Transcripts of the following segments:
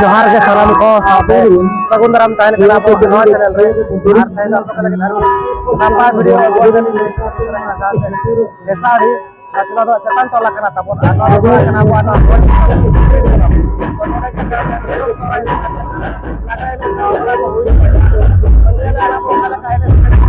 जोहार के सलाम को साथे सगुन दाराम ताहन कना आपो नवा चैनल रे आर ताई दा आपको लगे दारू नापा वीडियो को बोल दनी जैसे तरह का जान से एसाड़ी चला तो चतन तो लकना तबो आनो लकना कना आपो आनो तो नोडे के जरूर सराय लगाए में सावला को हुई अंदर आना को लगा है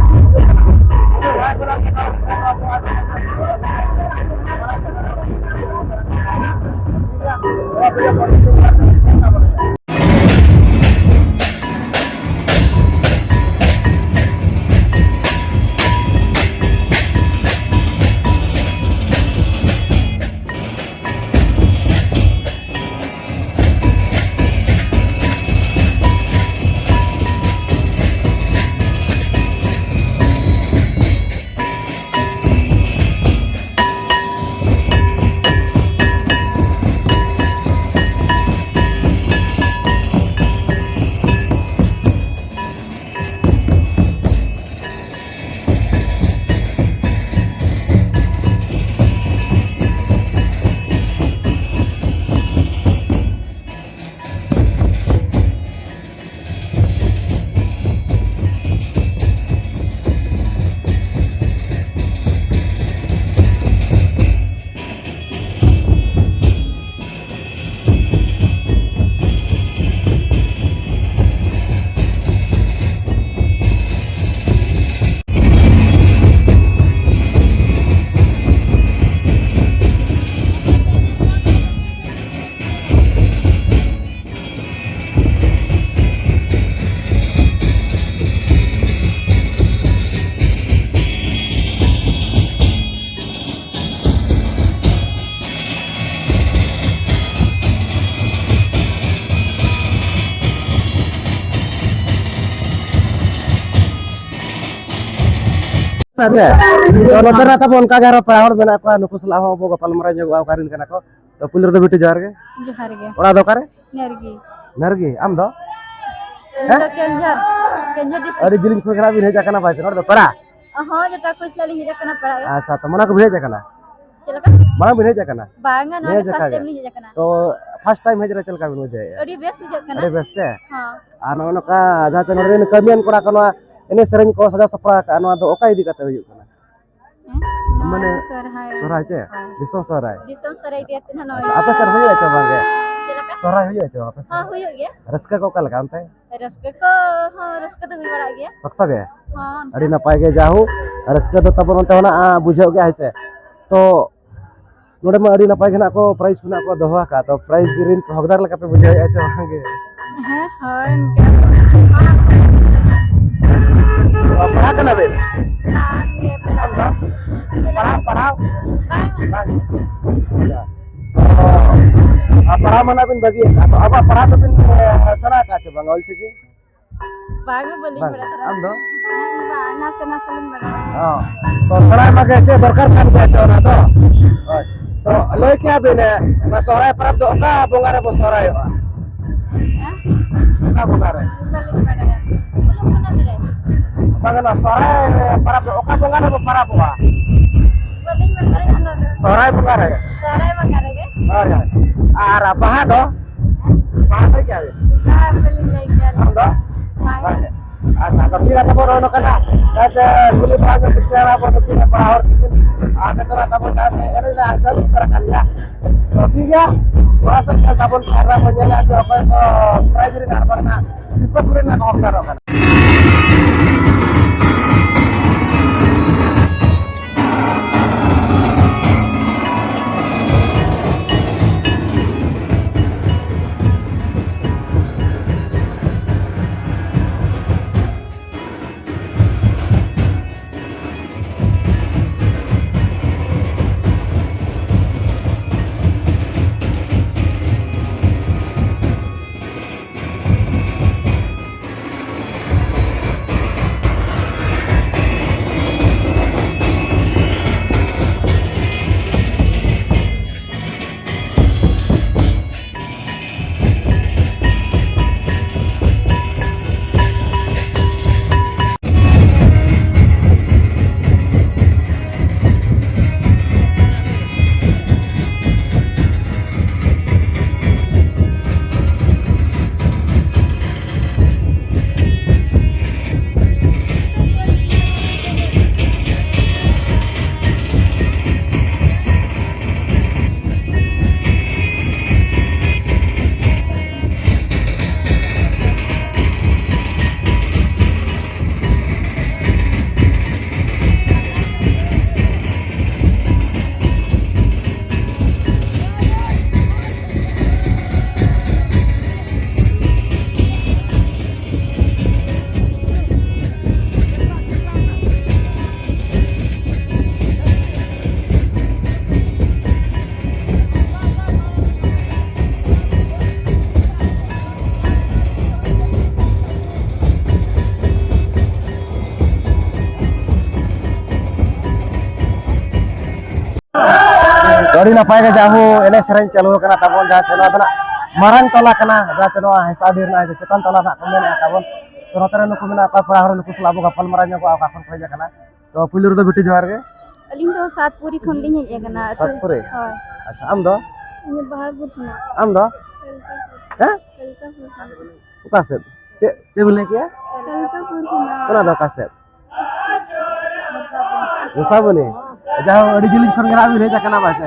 अच्छा तो नोतर ना तब उनका घर पढ़ावड़ बना को नुकु सला हो बो गपाल मरा जगवा कारिन कना को तो पुलर दो बेटी जोहार गे ओड़ा दो करे नरगी आम दो तो केंझर डिस्ट्रिक्ट अरे जिलिन को खरा बिन हेजा कना पाइसे नोर दो परा हां जटा कुसला लिन हेजा कना पड़ा अच्छा तो मना को भेजा कना चलका मना बिन हेजा कना बांगा नो फर्स्ट टाइम लिन हेजा कना तो फर्स्ट टाइम हेजरा चलका बिन होजे अडी बेस हेजा कना अरे बेस छे हां आ नो का जा चन रेन कमियन कोड़ा कनो एने सेरेन को सजा सपड़ा का नो दो ओका इदी कते हुयु कना माने सोराय चे दिसम सोराय दिया तना नो आपे सर हुयु छे बांगे सोराय हुयु छे आपे हां हुयु गे रस्का को कल कामते रस्के को हां रस्के तो हुई बड़ा गया सकता गे हां अड़ी नपाय गे जाहु रस्का तो तब नते होना बुझाव गे आइसे तो नोडे में अड़ी नपाय गेना को प्राइस खुना को दोहा का तो प्राइस रिन हकदार लका पे बुझाय आइसे बांगे हां हां इनके पढ़ा कना बे पढ़ा अच्छा पढ़ा मना बिन बगी तो अब पढ़ा तो बिन सना का छ बंगाल छ की बागे बोली बड़ा तरह हम दो ना से लिन बड़ा हां तो सराय मगे छ दरकार कान बे छ ना तो लय क्या बिन ना सराय परब तो का बोंगारे बो सराय हो का बोंगारे लिन बड़ा बोलो कोना दिले बगना सराय परब ओका बोंगारे बो परब हुआ बोलिन में करे ना सराय बोंगारे गे अरे आर बहा दो बहा पे क्या का बोलिन ले गया हम दो अच्छा तो ठीक है तब रोनो कना अच्छा कुली बाग कितना बो कितना पढ़ा और कितना आने तो तब का से एने ना अच्छा कर कन्या तो ठीक है थोड़ा सा तब करना बनेला जो कोई को प्राइज रे ना बना सिर्फ पूरे ना हकदार होगा अड़ी नपाय के जाहू एने सेरेंज चालू कना ताबन जहाँ चेनो अदना मारंग तला कना जहाँ चेनो हेसाडी ना चेतन तला ना कमेन ताबन तो नतरे नुकु मेना का पड़ा हर नुकु सलाबो गपल मारा ᱧᱚᱜ ᱟ ᱠᱷᱚᱱ ᱠᱷᱚᱡ ᱠᱟᱱᱟ तो पुलिस ᱨᱮᱫᱚ ᱵᱤᱴᱤ ᱡᱚᱦᱟᱨ ᱜᱮ अलिंग तो सातपुरी खन लिंग हे कना सातपुरी हां अच्छा आम दो इन बहारपुर खना आम दो हैं कलकापुर उका से चे बोले किया कलकापुर खना कोना दो का से मुसाबनी जहाँ अड़ी जिलिज खन गरा भी हेज कना बासे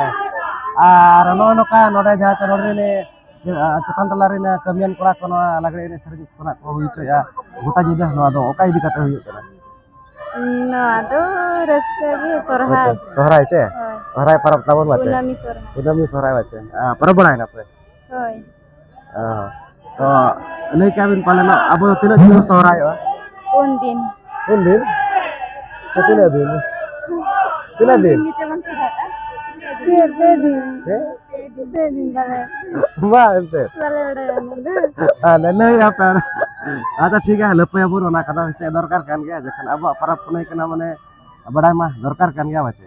आर नो नोका नोडे जहाँ चनोरे ने चेतन टला रे कमियन कोड़ा को लागड़े ने सर कोना को हुई चया गोटा जिदा नो दो ओका इदी कते हुई कना ना तो रस्ते के सोरहाय सहराय चे सहराय परब ताबन बाते कुनामी सहराय सोरहाय बाते परब बनाय ना पे होय तो लई का बिन पाले ना अब तीन दिन सहराय उन दिन कितने दिन के चमन सोरहाय दे दिन बाले वाह एमते बाले बड़े नहीं यहाँ पे अच्छा ठीक है लपया बुर होना कदा से दरकार कान गया जखन अब परब पुनई कना माने बड़ाई मा दरकार कान गया बाचे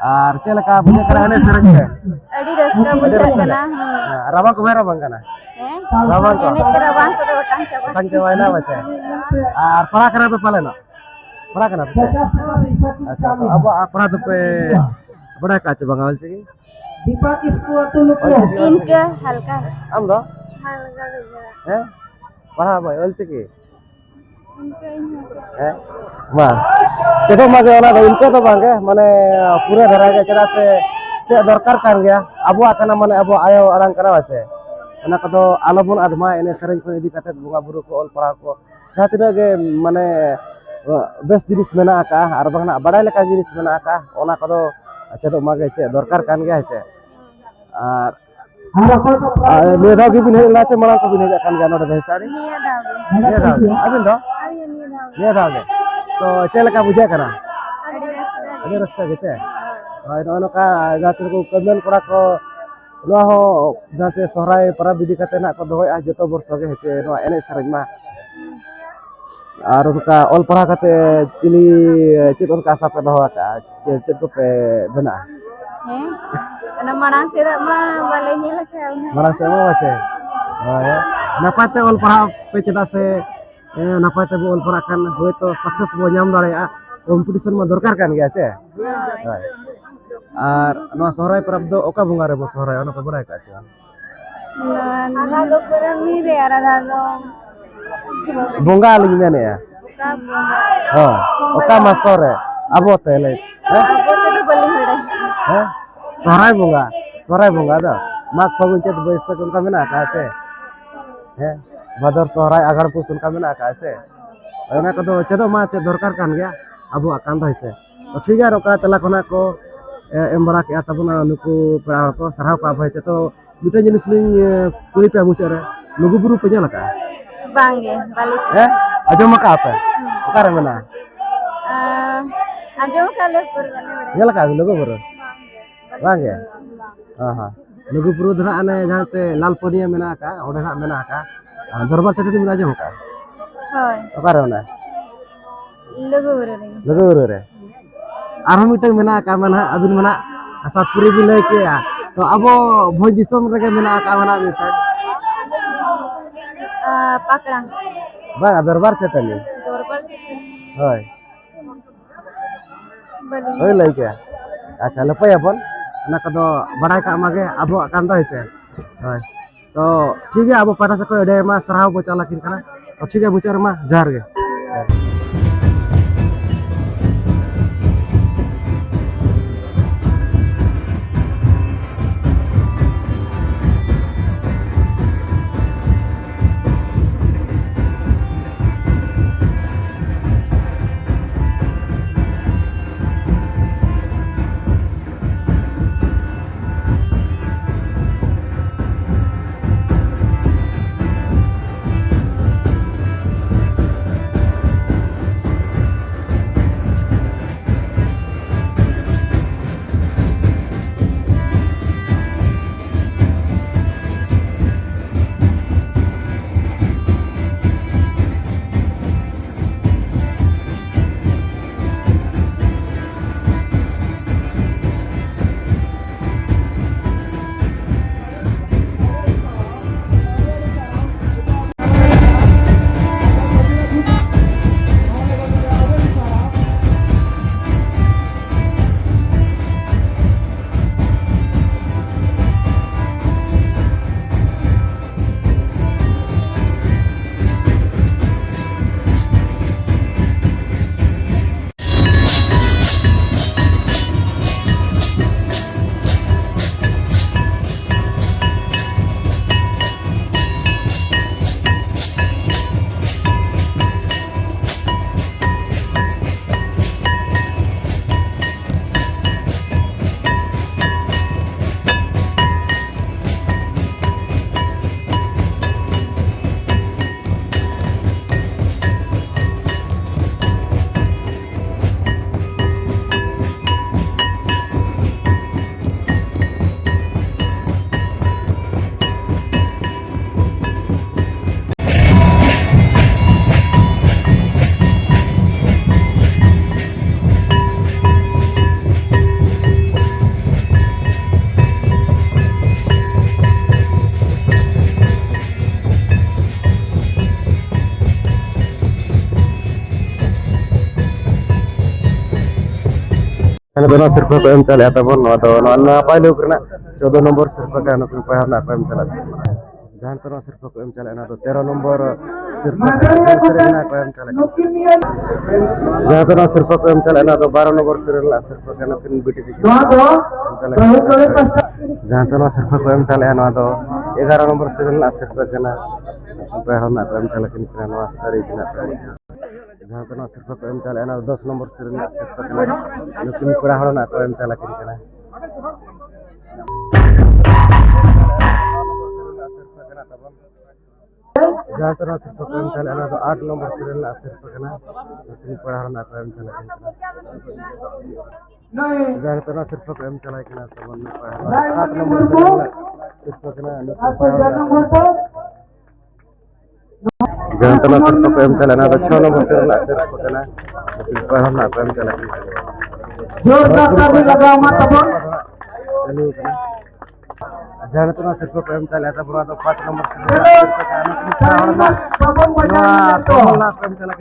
आर चेलका बुझे करा एने सरंग के अड़ी रस्का बुझे कना रावण को मेरा बंगना हैं रावण को एने के रवान को तो टांग चाबा तंग के वायना बाचे आर पड़ा करा पे पाले ना पड़ा करा पे अच्छा तो अब अपना तो पे बड़ा काच बंगाल से की दीपा किसको तो इनके हल्का हम दो हल्का हैं पढ़ा भाई ओल से की इनके हैं वाह चेतो मागे ओना दो इनको तो बांगे माने पूरे धरा के चला से चे दरकार कान गया अबो आकना माने अबो आयो अरंग करा बाचे ओना कदो आलोबन आदमा एने सरेज को इदी कते बुगा बुरु को ओल पढ़ा को जहाँ तिना के माने बेस जिनिस मेना का आर बांगना बड़ाई लेका जिनिस मेना का ओना कदो चेतो मागे चे दरकार कान गया चे आर निधाव की बिन हेला चे मरा को बिन हेजा कान गया नोडे दे साड़ी निया दागे अबिन दो आलियो निधाव के तो चेलका बुझे करा अड़ी रस्का अदे रस्ता के चे नो का जाते को कमेन कोड़ा को नो हो जाते सहराय परब विधि कते ना को दोय आ जतो वर्ष गे हेचे नो एने सरज मा आर उनका ऑल पढ़ा कते चिली चित उनका आशा पे दोहा का चित को पे बना हैं अना मणांग से मा वाले नील के आउना मरा से मा बचे हाय नपाते ऑल पढ़ा पे चदा से नपाते बो ऑल पढ़ा कान होय तो सक्सेस बो नाम दाड़े कंपटीशन में दरकार कान गया छे हाय आर नो सहराय परब दो ओका बुंगा रे बो सहराय ओना पे बड़ाय का छे आधा लोग करे मिरे आधा लो बुंगा लिंग ने सब हां ओका मासरे अबो तेले हैं बोते तो बलि हड़े हैं सहराय बुंगा दो माग फागुन चेत बैसाख उनका मेना का छे हैं भादर सहराय आगाड़ पुस उनका मेना का छे ओना को दो चेदो मा चे दरकार कान गया अबो कान दो छे तो ठीक है रोका तला कोना को एम बड़ा के तबना नुकु पेड़ा को सरहाव का भाई छे तो मिटे जिनिस लिंग कुली पे मुसे रे लुगु बुरु पे लका बांगे बाली हैं अजम का पे ओकारे मेना आजो काले पर बने बड़े लका लुगु बुरु बांगे हां लुगु बुरु धरा अने जहां से लालपनिया मेना का ओडे ना मेना का दरबार चटनी मेना अजम का होय ओकारे ना लगो रे आरो मिटे मेना का मना अबिन मना सातपुरी भी लय के तो अबो भोज दिसम रे मेना का मना मिटे पकड़ा बा दरबार चटनी दरबार होय बलि होय लय के अच्छा लपय अपन ना कदो बड़ाई का मागे अबो कान दो छे होय तो ठीक है अबो पाटा से को एडे मा सराव बचाला किन कना तो ठीक है बुचार मा जार गे दोनों सिर्फ को एम चले तबन नपाय लोग 14 नंबर सिर्फ का नुकिन पढ़ा को एम चला जहां तो सिर्फ को एम चले 13 नंबर सिर्फ को एम चले जहां तो सिर्फ को एम चले 12 नंबर सिर्फ का नुकिन बीटी जहां तो सिर्फ को एम चले 11 नंबर सिर्फ का पढ़ा को एम चले सारी जहां तो सिर्फ को एम चले 10 नंबर सिर्फ नुकिन पढ़ा को एम चला जहां तो सिर्फ को एम चले 8 नंबर सिर्फ नुकिन पढ़ा को एम चला जहां तो सिर्फ को एम चला 7 नंबर सिर्फ नुकिन पढ़ा जहां तो सिर्फ को एम चले 6 नंबर सिर्फ पढ़ा को एम चला जोरदार ताली लगाओ मत अब जहां तो सिर्फ को एम चले 5 नंबर सबन बजा तो एम चला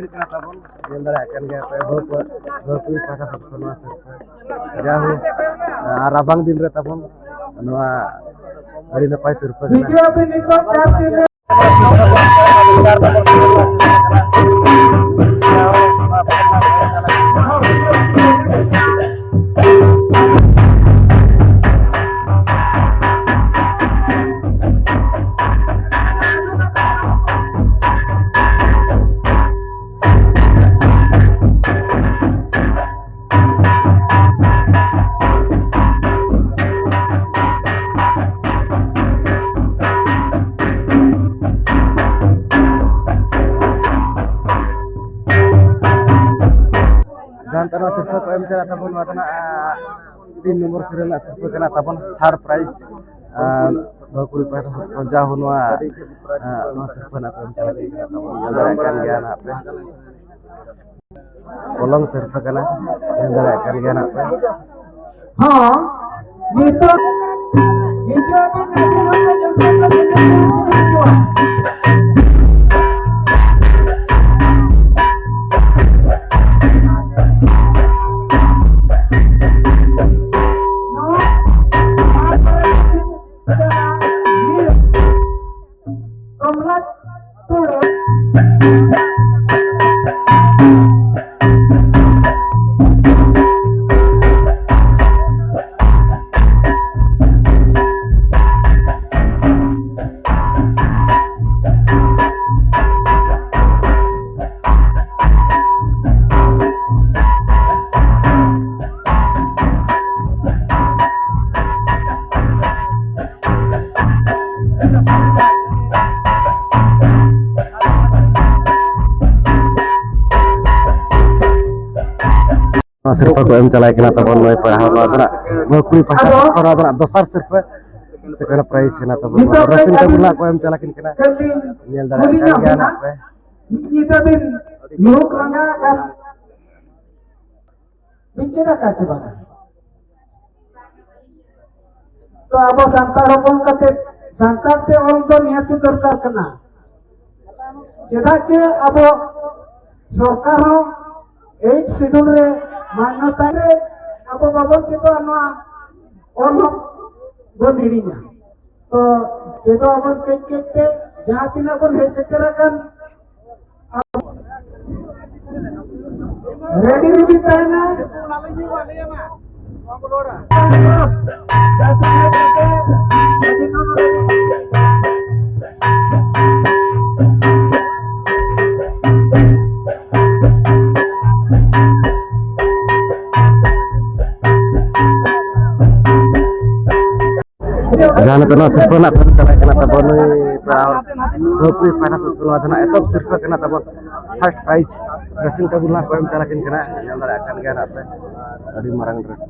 जाहू राबांग दिन रे तबन अड़ी नपाय सिर्फ वीडियो भी निकल कैसे जहां सिर्फ को एम चला 3 नंबर सिर्फ तबन थर्ड प्राइज भकुड़ी पैसा जा हुआ सिर्फ को एम चला पे पलंग सिर्फ पे हां ये तो वीडियो भी सिर्फ को एम चला तबन पढ़ा भकुड़ी पैसा दोसर सिर्फ सेकंड प्राइज तबन ड्रेसिंग टेबल को एम चला पे kita bin yuk langga kan bicara kaca bana to abo santar hopon kate santar te ol do niati dorkar kana chedache abo sarkar ho 8 schedule re manyata re abo babon chito anwa ol don hirinya to chedo abon kekte jaha tina bon he seterakan ready to be time जहां तो सिर्फ ना चला तबन भकुड़ी पैसा एतब सिर्फ तबन first prize dressing table को M चला पे अड़ी मारंग ड्रेस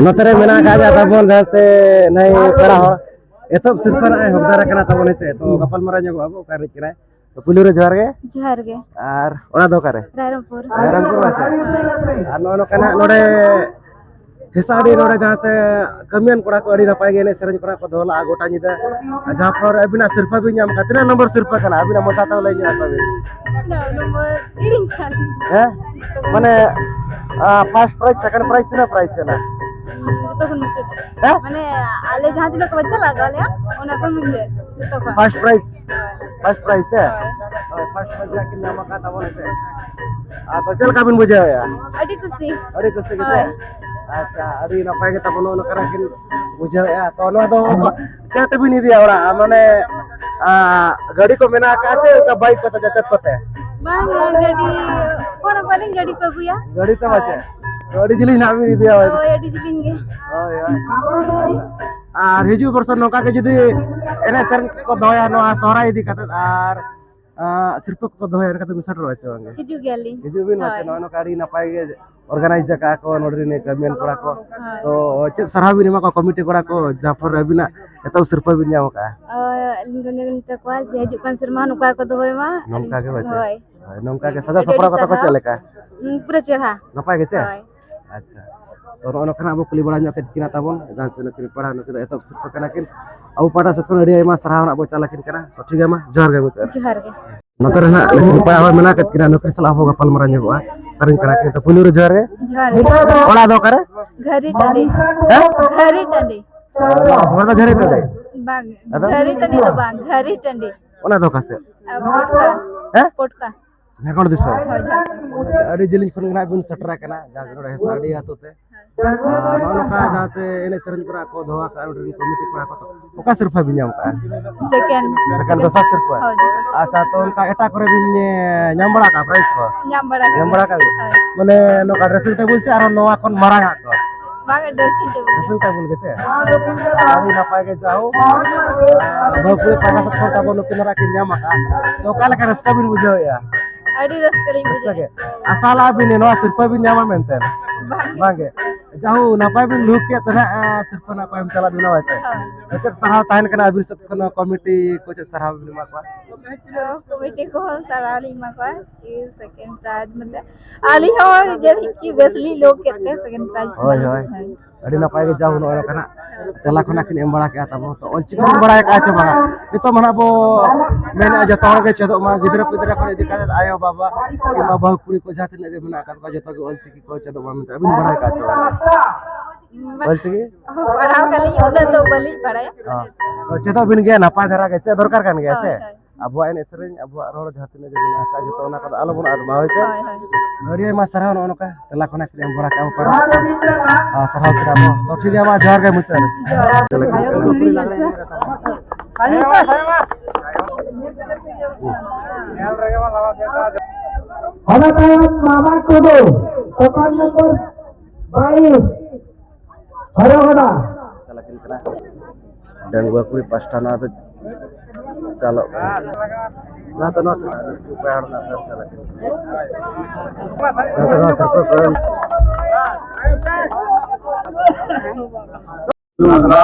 नतरे मेना का जाता बोल जैसे नहीं पड़ा हो एतब सिर्फ ना हकदार कना तबन से तो गपल मरा जगो अब का रिच करे तो पुलियो रे जोहार गे आर ओना दो करे रायरंगपुर रायरंगपुर वासे आर नो कना नोडे हेसाड़ी नोड़े जहाँ से कमियन कोड़ा को अड़ी नपाय गे ने सेरेंज कोड़ा को दोला गोटा निदा जहाँ पर अबिना सिरफा भी नाम का तीना नंबर सिरफा कना अबिना मोसा ताव लई न्या पाबे nomor kiring kali. हैं माने फर्स्ट प्राइज सेकंड प्राइज तीना प्राइज कना Jatuh pun musuh. हैं Mana ale jahan tidak kebaca lah kali ya. Ona pun musuh. Jatuh pun. First prize है फर्स्ट प्राइज लेकिन नाम का ताव से तो चल काबिन बुझे या Adik kusi. अरे कुछ के अच्छा अड़ी नपाय के तब नो करा कि बुझे या तो नो दो चेत भी नहीं दिया ओरा माने गाड़ी को मेना का छे का बाइक को जचत पते Bang gadi. Kona paling gadi ko ya. गाड़ी तो बचे गाड़ी जिली ना भी नहीं दिया Oh ya di silinge. ओय ओय आर हिजु वर्ष नोका के जदी एने सर को दोया नो सोहरा इदी कत आर सिर्फ को दोया कत मिसट रोचे वांगे Hiju gali. हिजु भी नचे नो गाड़ी ना पाए ऑर्गेनाइज का को नोडरी ने कमियन कोड़ा को तो चे सरहा भी निमा को कमिटी कोड़ा को जाफर अबिना एतो सिर्फ भी न्याम का Lingkungan kita kuat sih haju kan sermah nuka ko doy ma. नोका के बचे नोका के सजा सपरा को चले का Pura cerah. नपाय के चे Hoy. अच्छा तो नो खाना अब कुली बड़ा ᱧᱚᱜ किना ताबन जान से नकरी पढ़ा नकरी एतो सिर्फ कना किन अब पाटा सत को अड़ी आयमा सरहा ना बो चला किन कना तो ठीक है मा जोर गे मुच Johar ke. नतर ना रुपया हो मेना कत किना नकरी सला हो गपल मरा ᱧᱚᱜ करिन करा के तो पुलुर जोर गे Johar. ओला दो करे Gari tadi. हैं Gari tadi. भगवान तो झरे टडे Bang. Gari tadi tu bang. Gari tadi. ओला दो कसे Potka. हैं Potka. झाकड़ दिसो Hoy jauh. अड़ी जिलिन खन गना बिन सटरा कना जहां से रहे साड़ी आतोते नो का जहां से एने सरन करा को धोवा का कमिटी करा को तो ओका सिर्फ भी ᱧᱟᱢ का Second. सेकंड दो सिर्फ Hoy dosa. आशा तो उनका एटा करे बिन ᱧᱟᱢ बड़ा का प्राइस को Nyambara ᱧᱟᱢ ke. बड़ा का Hoy. माने नो का ड्रेसिंग टेबल से आरो नोवा कोन मारांगा को Bang dressing table. Dressing table के से अभी ना पाए के जाओ बहुपुरे पाना सब तो तब नो किनरा के ᱧाम का तो काल का रस्का बिन बुझो या Adi raskali रस्का buje. के असाला बिन नो सिर्फ भी ᱧामा मेंते Bang. बागे जाऊ नापाय बिन लुक के तना सिर्फ ना पायम चला बिना वाचे Hoy. चट सरहाव ताहन कना अभी सब कना कमिटी को चट सरहाव बिन मा को Komite ko salah lima ko कि second prize मतलब आली हो जब की बेसली लोग कहते हैं second prize होय होय अड़ी ना पाए के जाऊ नो कना तला खना किन एम बड़ा के तब तो ऑल चिकन बड़ा का छ बा नितो मना बो मेना जतो के चेदो मा गिदरा पिदरा को इदी का आयो बाबा कि मा बहु कुड़ी को जात ने बिना का जतो के ऑल चिकी को चेदो मा अबिन बड़ा का छ ऑल चिकी पढ़ाओ कली उन्हें तो बली पढ़ाया हां तो चेदो बिन गया ना पा धरा के चे दरकार कान गया छे होय अब एने सरेन अब रोड जातने जे बिना का जतो ना का आलो बन आदमा होय छे होय होय अड़ी मा सरहा नो का तला खना किन एम बड़ा का पड़ सरहा करा तो ठीक है मा जोर के मुचर Mama Kudu, tokoh nomor 22, Harohana. चलाकिन कना डंगुआ कुड़ी पास्टाना तो चलो ना तो ना पैर ना चलाकिन ना तो ना सब को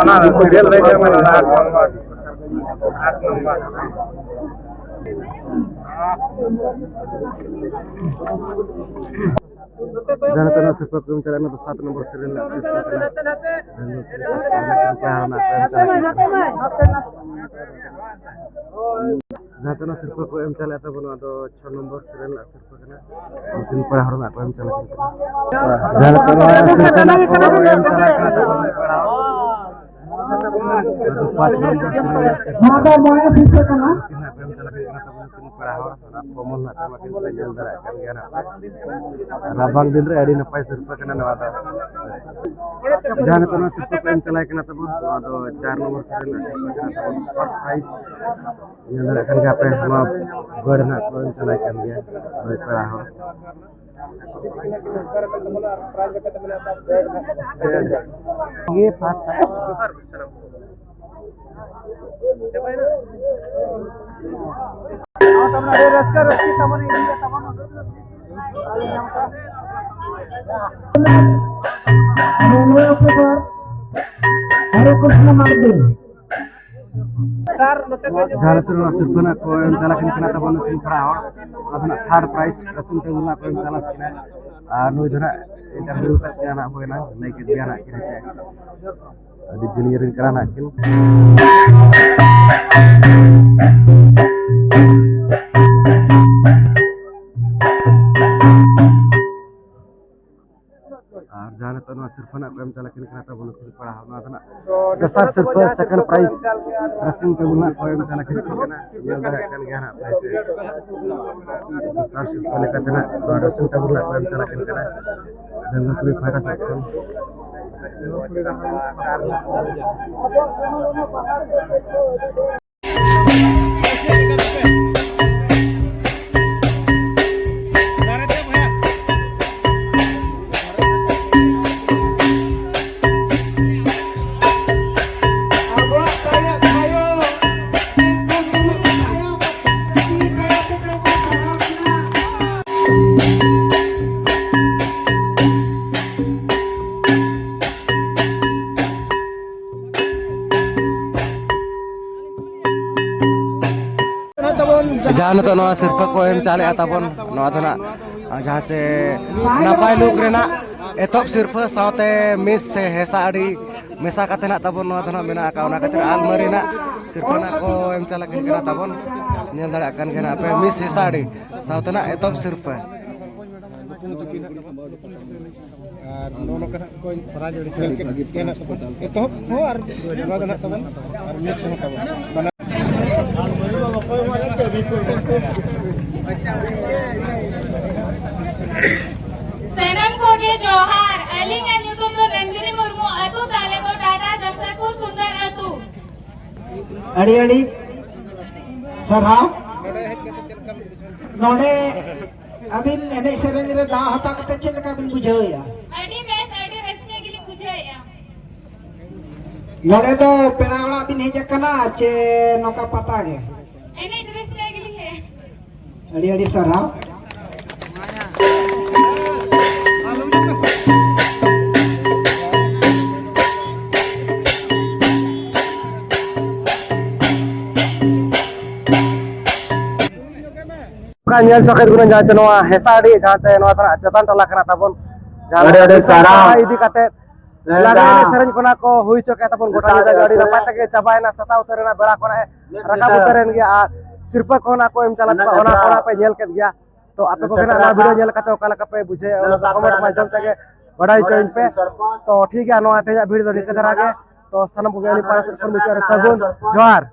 ना सीरियल रह जाना तो ना सिर्फ कम चलाना तो 7 नंबर सीरियल ना सिर्फ ना तो ना सिर्फ को एम चला था बनो तो 6 नंबर सीरियल ना सिर्फ करना मungkin पढ़ा हरना को एम चला जाना तो ना सिर्फ ना को एम चला था पाँच नंबर सीरियल से Mada Moya Siswa Kana. कितना प्रेम चला के ना तो मungkin पढ़ा हो ना कॉमन ना makin belajar dari kan ya rabang din re adi napai surpa kana na wada jana to na surpa प्रेम चला के ना तो 4 नंबर सीरियल ना surpa kana तो फर्स्ट प्राइज ये dari kan ka pe ma गढ़ ना प्रेम चला के गया भाई पढ़ा हो ये फाटा Nomor Oktober, Hare Krishna Mardi. जहाँ तो ना सिर्फ ना को एम चला किन कना तब न किन पड़ा हो अदना थर्ड प्राइस ड्रेसिंग टेबल ना को एम चला किन आ नुई धना interview kat dia anak boy na naik ke dia anak kini saya di junior kerana kin जाने तो सिर्फ ना प्रेम चला के निकला था बोलो खुद पढ़ा हम ना था दसर सिर्फ सेकंड प्राइज ड्रेसिंग टेबल ना प्रेम चला के निकला ना ये लगा kan गया ना प्राइज दसर सिर्फ लेकर था ना ड्रेसिंग टेबल ना प्रेम चला के निकला dengan free fire second जहाँ तो नवा सिर्फ को एम चाले ताबन नवा तो ना जहाँ से नपाय लोग रेना एतब सिर्फ साथे मिस से हेसाड़ी मेसा काते ना ताबन नवा तो ना मेना का ओना काते आलमारी ना सिर्फ ना को एम चाला किन केना ताबन नेल दड़ा कान केना पे मिस हेसाड़ी साथे ना एतब सिर्फ আর নোনো কেন কই পড়া জড়ি কেন এতো হো আর নগা না তখন আর মিস না তখন মানে सनम कोगे जोहार अलिंग अन्युतुम तो नंदिनी मुर्मू अतु तालेगो टाटा जमशेदपुर सुंदर अतु अड़ी अड़ी सरहा नोडे अबिन एने सेरेंज रे दा हता कते चेल का बिन बुझाया अडी बेस अडी रस्ते गिली बुझाया नोडे तो पेनावड़ा बिन हेज कना चे नोका पता गे एने रस्ते गिली है अड़ी अड़ी सरहा kan nyel soket gunung jalan cenua hesadi jalan saya nua tanah cetan tolak kena tabun ada sarah idi kate laga ini sering kena ko hui cok tabun gota ni gadi dapat ke cabai na sata uterena bela kona rakam uteren gya sirpa kona ko em calat pa ona kona pe nyel ket gya to ape ko kena na video nyel kate okala kape bujhe ona to comment majam tege badai join pe to ठीक है नोआ Teja video निकल रहा है तो सनम को गया पास कर मुचारे सगुन जोहार।